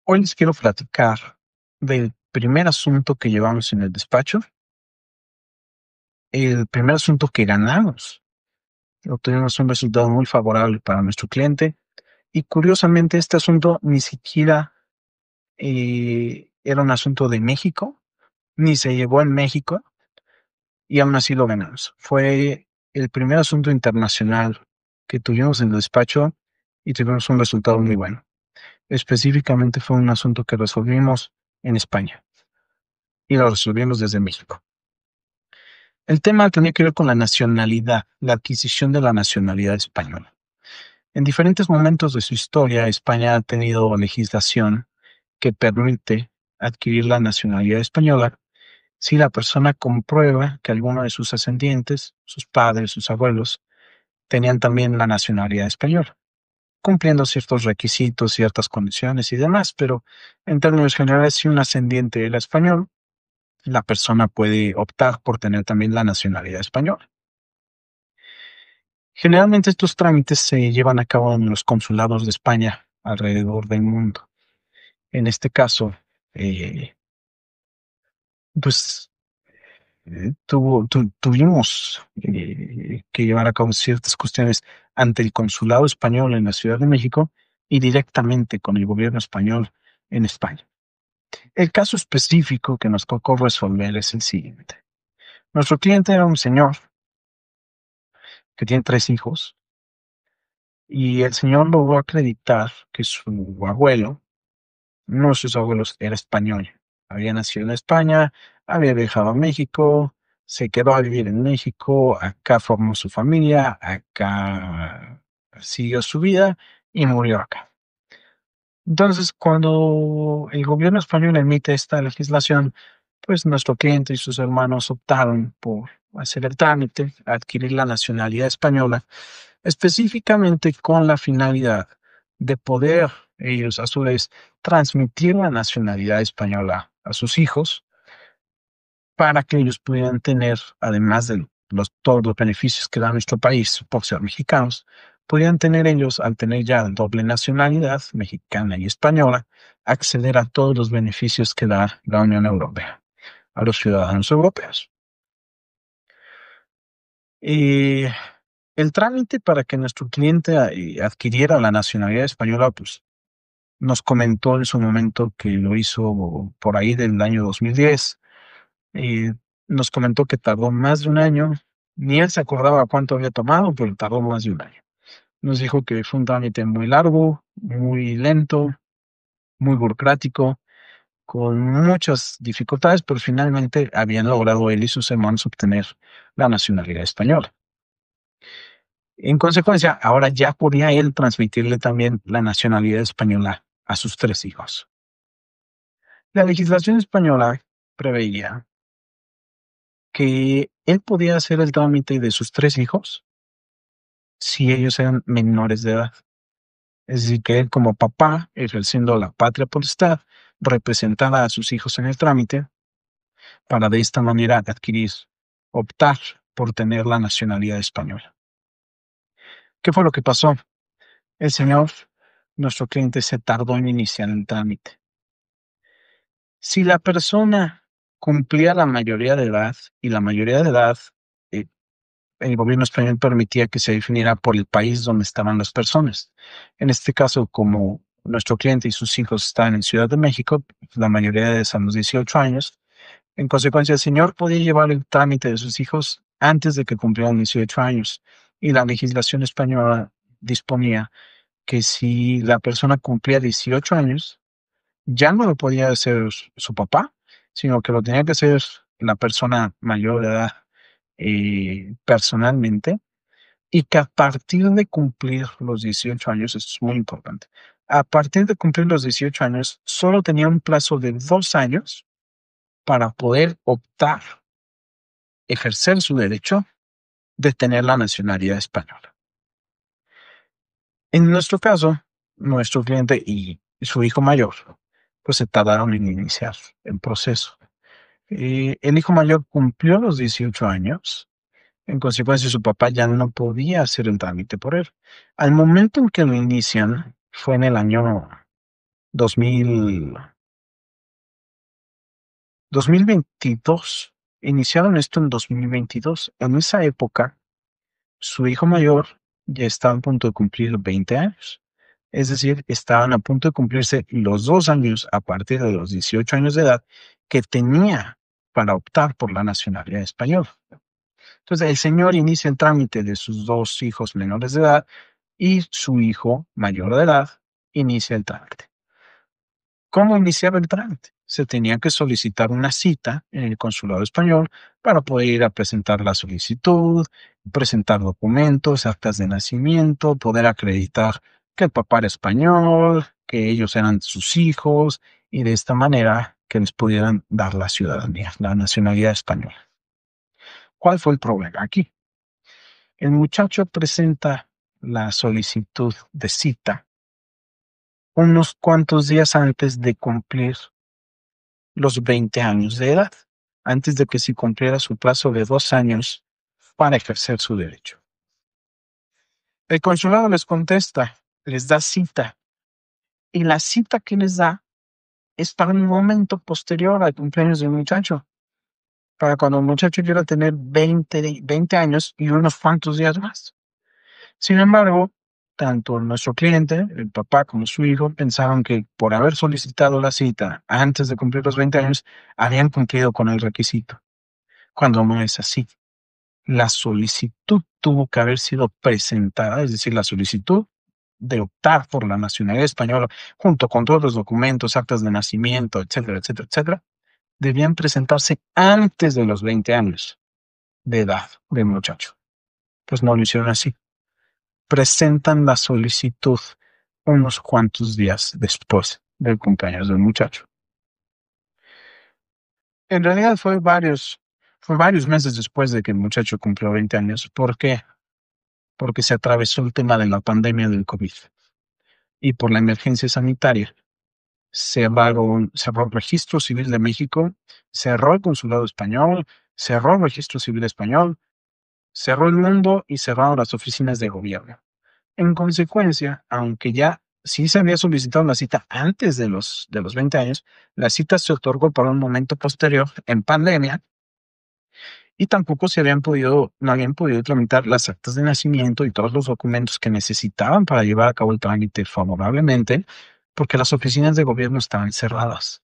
Hoy les quiero platicar del primer asunto que llevamos en el despacho, el primer asunto que ganamos. Obtuvimos un resultado muy favorable para nuestro cliente y curiosamente este asunto ni siquiera era un asunto de México, ni se llevó en México y aún así lo ganamos. Fue el primer asunto internacional que tuvimos en el despacho y tuvimos un resultado muy bueno. Específicamente fue un asunto que resolvimos en España y lo resolvimos desde México. El tema tenía que ver con la nacionalidad, la adquisición de la nacionalidad española. En diferentes momentos de su historia, España ha tenido legislación que permite adquirir la nacionalidad española si la persona comprueba que alguno de sus ascendientes, sus padres, sus abuelos, tenían también la nacionalidad española, cumpliendo ciertos requisitos, ciertas condiciones y demás, pero en términos generales, si un ascendiente era español, la persona puede optar por tener también la nacionalidad española. Generalmente estos trámites se llevan a cabo en los consulados de España alrededor del mundo. En este caso, eh, pues tuvimos que llevar a cabo ciertas cuestiones ante el consulado español en la Ciudad de México y directamente con el gobierno español en España. El caso específico que nos tocó resolver es el siguiente. Nuestro cliente era un señor que tiene 3 hijos y el señor logró acreditar que su abuelo, uno de sus abuelos, era español. Había nacido en España, había viajado a México, se quedó a vivir en México, acá formó su familia, acá siguió su vida y murió acá. Entonces, cuando el gobierno español emite esta legislación, pues nuestro cliente y sus hermanos optaron por hacer el trámite, adquirir la nacionalidad española, específicamente con la finalidad de poder ellos a su vez transmitir la nacionalidad española a sus hijos para que ellos pudieran tener, además de todos los beneficios que da nuestro país por ser mexicanos, pudieran tener ellos, al tener ya doble nacionalidad, mexicana y española, acceder a todos los beneficios que da la Unión Europea a los ciudadanos europeos. Y el trámite para que nuestro cliente adquiriera la nacionalidad española, pues nos comentó en su momento que lo hizo por ahí del año 2010. Y nos comentó que tardó más de un año. Ni él se acordaba cuánto había tomado, pero tardó más de un año. Nos dijo que fue un trámite muy largo, muy lento, muy burocrático, con muchas dificultades, pero finalmente habían logrado él y sus hermanos obtener la nacionalidad española. En consecuencia, ahora ya podía él transmitirle también la nacionalidad española a sus 3 hijos. La legislación española preveía que él podía hacer el trámite de sus 3 hijos si ellos eran menores de edad. Es decir, que él como papá, ejerciendo la patria potestad, representara a sus hijos en el trámite para de esta manera adquirir, optar por tener la nacionalidad española. ¿Qué fue lo que pasó? El señor, nuestro cliente, se tardó en iniciar el trámite. Si la persona cumplía la mayoría de edad, y la mayoría de edad, eh, el gobierno español permitía que se definiera por el país donde estaban las personas. En este caso, como nuestro cliente y sus hijos están en Ciudad de México, la mayoría de ellos a los 18 años, en consecuencia, el señor podía llevar el trámite de sus hijos antes de que cumplieran 18 años. Y la legislación española disponía que si la persona cumplía 18 años, ya no lo podía hacer su papá, sino que lo tenía que hacer la persona mayor de edad personalmente, y que a partir de cumplir los 18 años, esto es muy importante, a partir de cumplir los 18 años, solo tenía un plazo de 2 años para poder optar, ejercer su derecho de tener la nacionalidad española. En nuestro caso, nuestro cliente y su hijo mayor, pues se tardaron en iniciar el proceso. El hijo mayor cumplió los 18 años. En consecuencia, su papá ya no podía hacer el trámite por él. Al momento en que lo inician, fue en el año 2000, 2022. Iniciaron esto en 2022. En esa época, su hijo mayor ya estaba a punto de cumplir 20 años. Es decir, estaban a punto de cumplirse los 2 años a partir de los 18 años de edad que tenía para optar por la nacionalidad española. Entonces, el señor inicia el trámite de sus dos hijos menores de edad y su hijo mayor de edad inicia el trámite. ¿Cómo iniciaba el trámite? Se tenía que solicitar una cita en el consulado español para poder ir a presentar la solicitud, presentar documentos, actas de nacimiento, poder acreditar que el papá era español, que ellos eran sus hijos y de esta manera que les pudieran dar la ciudadanía, la nacionalidad española. ¿Cuál fue el problema aquí? El muchacho presenta la solicitud de cita unos cuantos días antes de cumplir los 20 años de edad, antes de que se cumpliera su plazo de 2 años para ejercer su derecho. El consulado les contesta, les da cita, y la cita que les da es para un momento posterior al cumpleaños del muchacho, para cuando el muchacho quiera tener 20 años y unos cuantos días más. Sin embargo, tanto nuestro cliente, el papá, como su hijo pensaron que por haber solicitado la cita antes de cumplir los 20 años, habían cumplido con el requisito, cuando no es así. La solicitud tuvo que haber sido presentada, es decir, la solicitud de optar por la nacionalidad española, junto con todos los documentos, actas de nacimiento, etcétera, etcétera, etcétera, debían presentarse antes de los 20 años de edad del muchacho. Pues no lo hicieron así. Presentan la solicitud unos cuantos días después del cumpleaños del muchacho. En realidad fue varios meses después de que el muchacho cumplió 20 años. ¿Por qué? Porque se atravesó el tema de la pandemia del COVID y por la emergencia sanitaria. Cerró el Registro Civil de México, cerró el Consulado Español, cerró el Registro Civil Español, cerró el mundo y cerraron las oficinas de gobierno. En consecuencia, aunque ya sí se había solicitado la cita antes de los 20 años, la cita se otorgó para un momento posterior en pandemia y tampoco no habían podido tramitar las actas de nacimiento y todos los documentos que necesitaban para llevar a cabo el trámite favorablemente, porque las oficinas de gobierno estaban cerradas.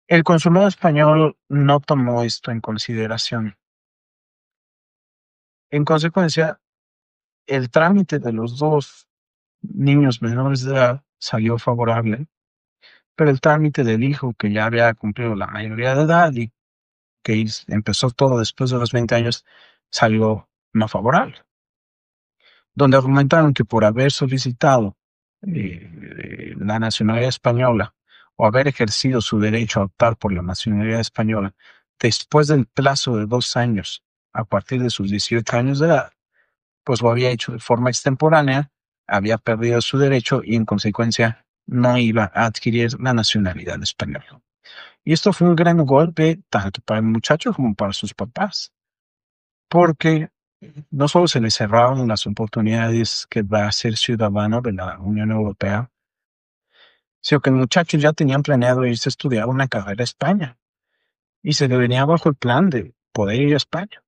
El consulado español no tomó esto en consideración. En consecuencia, el trámite de los dos niños menores de edad salió favorable, pero el trámite del hijo, que ya había cumplido la mayoría de edad y que empezó todo después de los 20 años, salió no favorable, donde argumentaron que por haber solicitado la nacionalidad española o haber ejercido su derecho a optar por la nacionalidad española después del plazo de 2 años a partir de sus 18 años de edad, pues lo había hecho de forma extemporánea, había perdido su derecho y en consecuencia no iba a adquirir la nacionalidad española. Y esto fue un gran golpe tanto para el muchacho como para sus papás, porque no solo se le cerraron las oportunidades que va a ser ciudadano de la Unión Europea, sino que el muchacho ya tenían planeado irse a estudiar una carrera a España y se le venía bajo el plan de poder ir a España.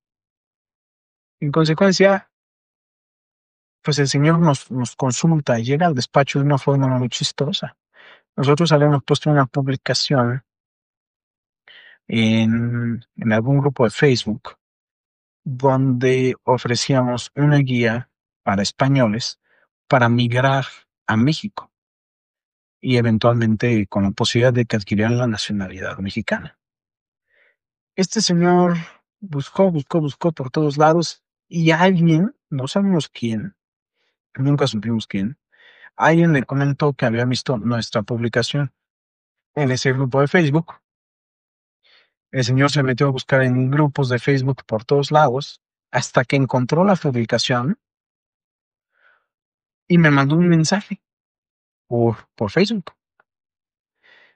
En consecuencia, pues el señor nos consulta y llega al despacho de una forma muy chistosa. Nosotros habíamos puesto una publicación en algún grupo de Facebook donde ofrecíamos una guía para españoles para migrar a México y eventualmente con la posibilidad de que adquirieran la nacionalidad mexicana. Este señor buscó por todos lados y alguien, no sabemos quién, nunca supimos quién, alguien le comentó que había visto nuestra publicación en ese grupo de Facebook. El señor se metió a buscar en grupos de Facebook por todos lados hasta que encontró la publicación y me mandó un mensaje por Facebook.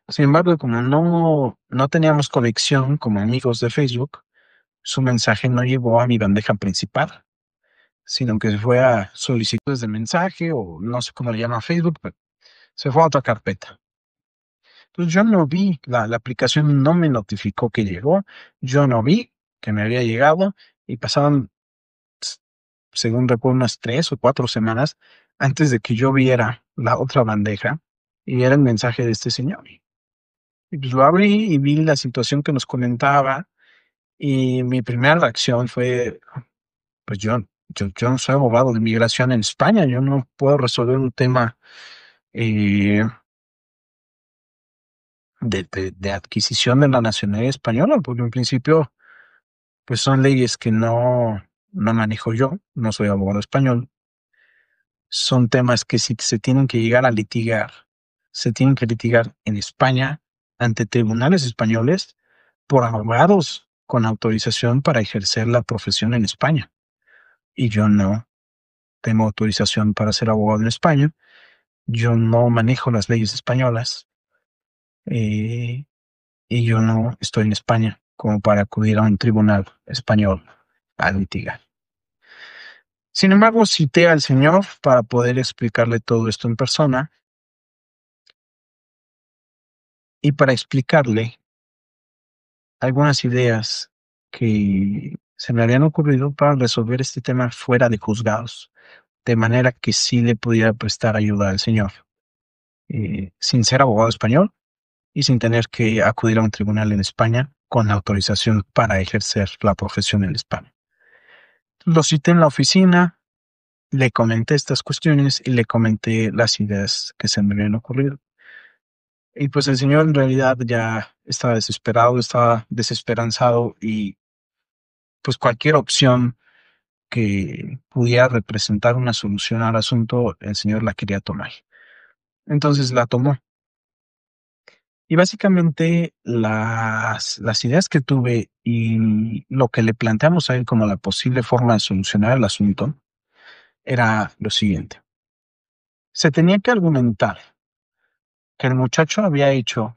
Sin embargo, como no teníamos conexión como amigos de Facebook, su mensaje no llegó a mi bandeja principal, sino que se fue a solicitudes de mensaje o no sé cómo le llama Facebook, pero se fue a otra carpeta. Entonces yo no vi, la aplicación no me notificó que llegó, yo no vi que me había llegado y pasaban, según recuerdo, unas 3 o 4 semanas antes de que yo viera la otra bandeja y era el mensaje de este señor. Y pues lo abrí y vi la situación que nos comentaba y mi primera reacción fue, pues yo no soy abogado de migración en España, yo no puedo resolver un tema eh, de adquisición de la nacionalidad española, porque en principio, pues son leyes que no manejo yo, no soy abogado español, son temas que si se tienen que llegar a litigar, se tienen que litigar en España ante tribunales españoles por abogados con autorización para ejercer la profesión en España. Y yo no tengo autorización para ser abogado en España, yo no manejo las leyes españolas eh, y yo no estoy en España como para acudir a un tribunal español a litigar. Sin embargo, cité al señor para poder explicarle todo esto en persona y para explicarle algunas ideas que se me habían ocurrido para resolver este tema fuera de juzgados, de manera que sí le pudiera prestar ayuda al señor, sin ser abogado español y sin tener que acudir a un tribunal en España con la autorización para ejercer la profesión en España. Lo cité en la oficina, le comenté estas cuestiones y le comenté las ideas que se me habían ocurrido. Y pues el señor en realidad ya estaba desesperado, estaba desesperanzado y pues cualquier opción que pudiera representar una solución al asunto, el señor la quería tomar. Entonces la tomó. Y básicamente las ideas que tuve y lo que le planteamos a él como la posible forma de solucionar el asunto era lo siguiente. Se tenía que argumentar que el muchacho había hecho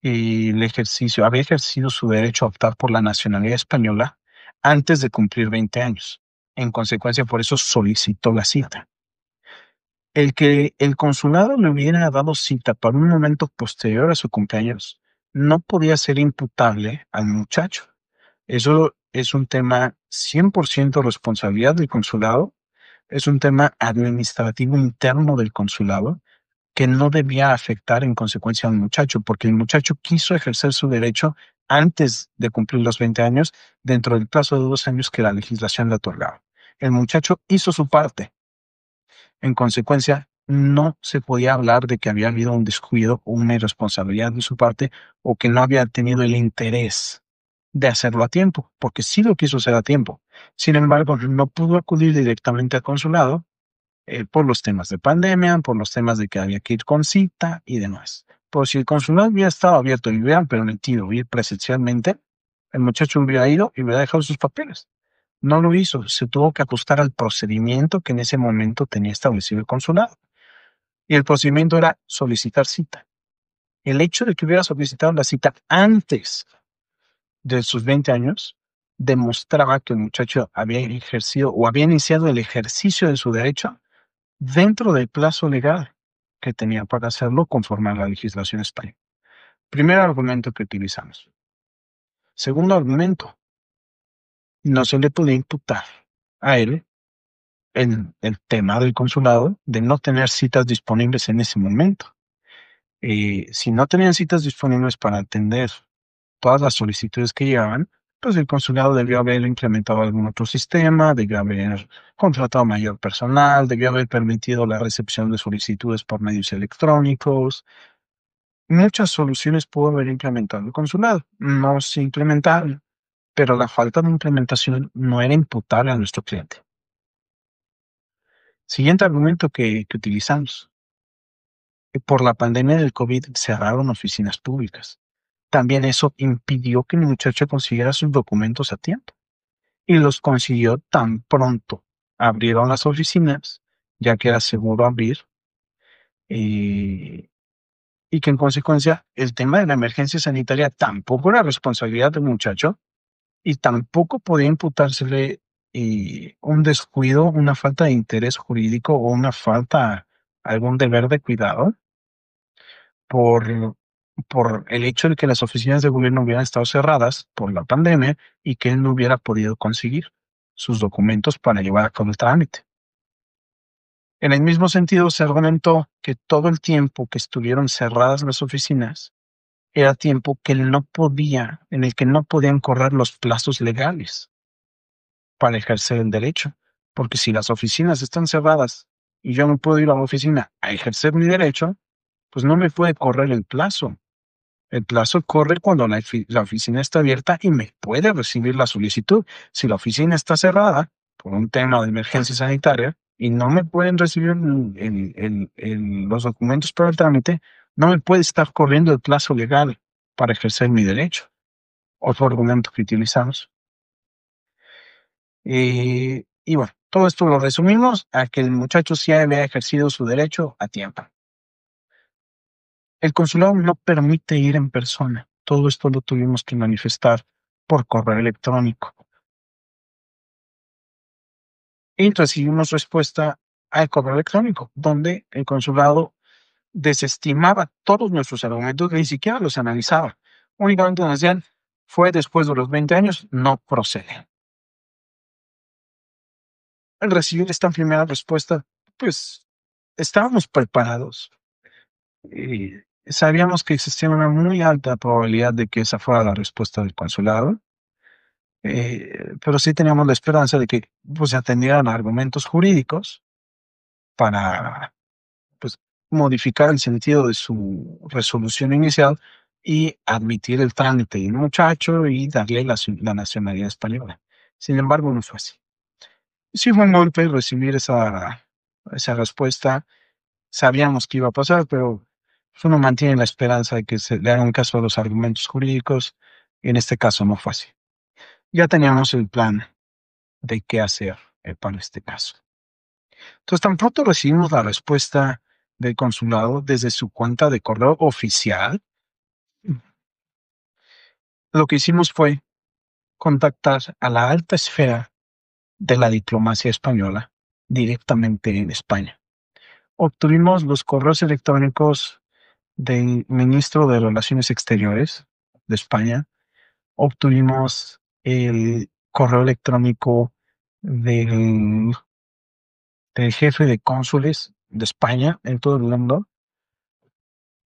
el ejercicio, había ejercido su derecho a optar por la nacionalidad española antes de cumplir 20 años. En consecuencia, por eso solicitó la cita. El que el consulado le hubiera dado cita para un momento posterior a su cumpleaños no podía ser imputable al muchacho. Eso es un tema 100% responsabilidad del consulado, es un tema administrativo interno del consulado que no debía afectar en consecuencia al muchacho, porque el muchacho quiso ejercer su derecho antes de cumplir los 20 años, dentro del plazo de 2 años que la legislación le otorgaba. El muchacho hizo su parte. En consecuencia, no se podía hablar de que había habido un descuido o una irresponsabilidad de su parte o que no había tenido el interés de hacerlo a tiempo, porque sí lo quiso hacer a tiempo. Sin embargo, no pudo acudir directamente al consulado por los temas de pandemia, por los temas de que había que ir con cita y demás. Por si el consulado hubiera estado abierto y hubieran permitido ir presencialmente, el muchacho hubiera ido y hubiera dejado sus papeles. No lo hizo, se tuvo que ajustar al procedimiento que en ese momento tenía establecido el consulado. Y el procedimiento era solicitar cita. El hecho de que hubiera solicitado la cita antes de sus 20 años demostraba que el muchacho había ejercido o había iniciado el ejercicio de su derecho dentro del plazo legal que tenía para hacerlo conforme a la legislación española. Primer argumento que utilizamos. Segundo argumento, no se le puede imputar a él el tema del consulado de no tener citas disponibles en ese momento. Si no tenían citas disponibles para atender todas las solicitudes que llegaban, pues el consulado debió haber implementado algún otro sistema, debió haber contratado mayor personal, debió haber permitido la recepción de solicitudes por medios electrónicos. Muchas soluciones pudo haber implementado el consulado. No se implementaron, pero la falta de implementación no era imputable a nuestro cliente. Siguiente argumento que utilizamos. Por la pandemia del COVID cerraron oficinas públicas. También eso impidió que el muchacho consiguiera sus documentos a tiempo. Y los consiguió tan pronto abrieron las oficinas, ya que era seguro abrir, eh, y que en consecuencia el tema de la emergencia sanitaria tampoco era responsabilidad del muchacho y tampoco podía imputársele un descuido, una falta de interés jurídico o una falta algún deber de cuidado por, por el hecho de que las oficinas de gobierno hubieran estado cerradas por la pandemia y que él no hubiera podido conseguir sus documentos para llevar a cabo el trámite. En el mismo sentido, se argumentó que todo el tiempo que estuvieron cerradas las oficinas era tiempo que él no podía, en el que no podían correr los plazos legales para ejercer el derecho. Porque si las oficinas están cerradas y yo no puedo ir a la oficina a ejercer mi derecho, pues no me puede correr el plazo. El plazo corre cuando la oficina está abierta y me puede recibir la solicitud. Si la oficina está cerrada por un tema de emergencia sanitaria y no me pueden recibir los documentos para el trámite, no me puede estar corriendo el plazo legal para ejercer mi derecho. Otro argumento que utilizamos. Y bueno, todo esto lo resumimos a que el muchacho sí había ejercido su derecho a tiempo. El consulado no permite ir en persona. Todo esto lo tuvimos que manifestar por correo electrónico. Y recibimos respuesta al correo electrónico, donde el consulado desestimaba todos nuestros argumentos, ni siquiera los analizaba. Únicamente nos decían, fue después de los 20 años, no procede. Al recibir esta primera respuesta, pues estábamos preparados. Y sabíamos que existía una muy alta probabilidad de que esa fuera la respuesta del consulado, pero sí teníamos la esperanza de que pues, se atendieran a argumentos jurídicos para pues, modificar el sentido de su resolución inicial y admitir el trámite del muchacho y darle la nacionalidad española. Sin embargo, no fue así. Sí fue un golpe recibir esa respuesta. Sabíamos que iba a pasar, pero pues, uno mantiene la esperanza de que se le haga un caso a los argumentos jurídicos, y en este caso no fue así. Ya teníamos el plan de qué hacer para este caso. Entonces, tan pronto recibimos la respuesta del consulado desde su cuenta de correo oficial, lo que hicimos fue contactar a la alta esfera de la diplomacia española directamente en España. Obtuvimos los correos electrónicos del ministro de Relaciones Exteriores de España, obtuvimos el correo electrónico del, del jefe de cónsules de España en todo el mundo,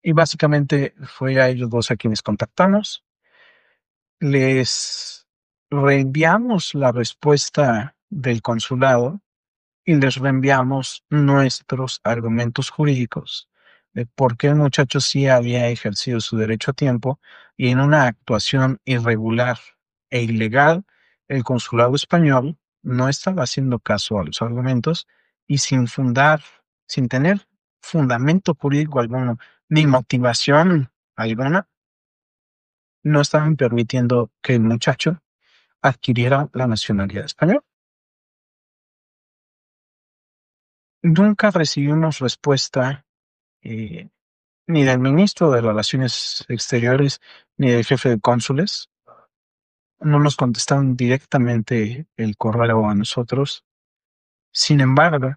y básicamente fue a ellos dos a quienes contactamos. Les reenviamos la respuesta del consulado y les reenviamos nuestros argumentos jurídicos de por qué el muchacho sí había ejercido su derecho a tiempo y en una actuación irregular e ilegal, el consulado español no estaba haciendo caso a los argumentos y sin tener fundamento jurídico alguno, ni motivación alguna, no estaban permitiendo que el muchacho adquiriera la nacionalidad española. Nunca recibimos respuesta eh, ni del ministro de Relaciones Exteriores ni del jefe de cónsules. No nos contestaron directamente el correo a nosotros. Sin embargo,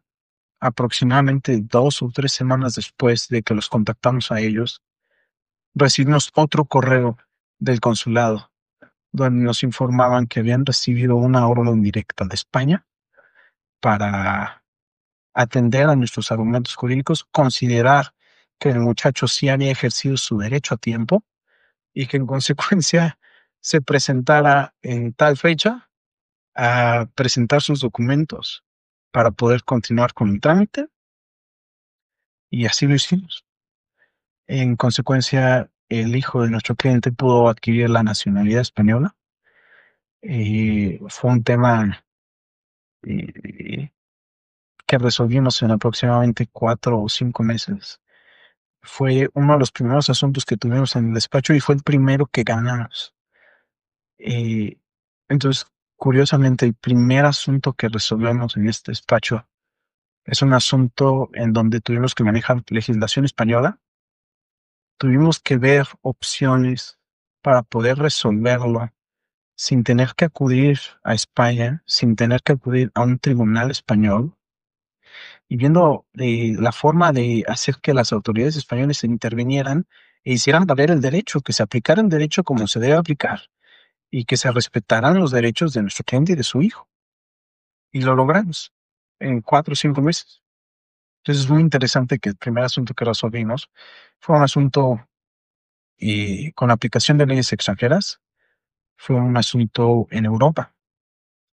aproximadamente 2 o 3 semanas después de que los contactamos a ellos, recibimos otro correo del consulado donde nos informaban que habían recibido una orden directa de España para atender a nuestros argumentos jurídicos, considerar que el muchacho sí había ejercido su derecho a tiempo y que en consecuencia se presentara en tal fecha a presentar sus documentos para poder continuar con el trámite, y así lo hicimos. En consecuencia, el hijo de nuestro cliente pudo adquirir la nacionalidad española. Fue un tema eh, que resolvimos en aproximadamente 4 o 5 meses. Fue uno de los primeros asuntos que tuvimos en el despacho y fue el primero que ganamos. Eh, entonces, curiosamente, el primer asunto que resolvemos en este despacho es un asunto en donde tuvimos que manejar legislación española. Tuvimos que ver opciones para poder resolverlo sin tener que acudir a España, sin tener que acudir a un tribunal español. y viendo la forma de hacer que las autoridades españolas intervinieran e hicieran valer el derecho, que se aplicara el derecho como se debe aplicar y que se respetaran los derechos de nuestro cliente y de su hijo. Y lo logramos en 4 o 5 meses. Entonces es muy interesante que el primer asunto que resolvimos fue un asunto con aplicación de leyes extranjeras, fue un asunto en Europa,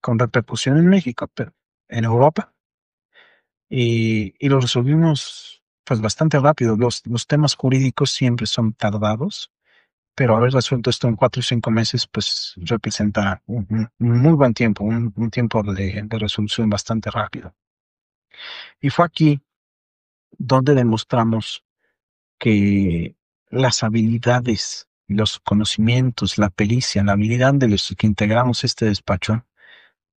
con repercusión en México, pero en Europa. Y lo resolvimos pues bastante rápido. Los temas jurídicos siempre son tardados, pero haber resuelto esto en 4 o 5 meses pues representa un muy buen tiempo, un tiempo de resolución bastante rápido. Y fue aquí donde demostramos que las habilidades, los conocimientos, la pericia, la habilidad de los que integramos este despacho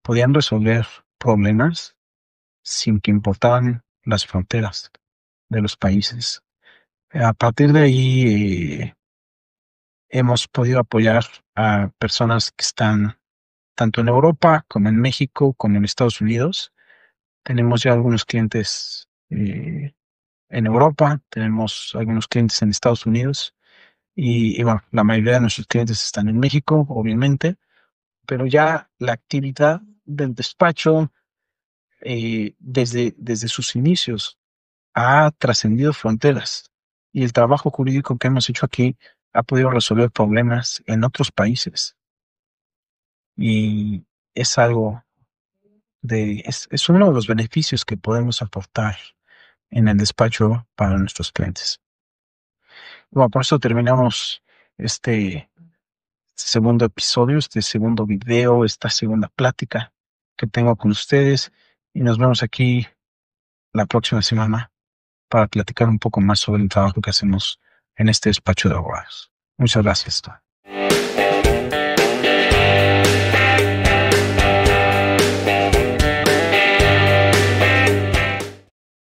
podían resolver problemas sin que importaban las fronteras de los países. A partir de ahí hemos podido apoyar a personas que están tanto en Europa como en México como en Estados Unidos. Tenemos ya algunos clientes en Europa, tenemos algunos clientes en Estados Unidos y bueno, la mayoría de nuestros clientes están en México, obviamente, pero ya la actividad del despacho desde sus inicios ha trascendido fronteras y el trabajo jurídico que hemos hecho aquí ha podido resolver problemas en otros países y es algo es uno de los beneficios que podemos aportar en el despacho para nuestros clientes. Bueno, por eso terminamos este segundo episodio, este segundo video, esta segunda plática que tengo con ustedes y nos vemos aquí la próxima semana para platicar un poco más sobre el trabajo que hacemos en este despacho de abogados. Muchas gracias.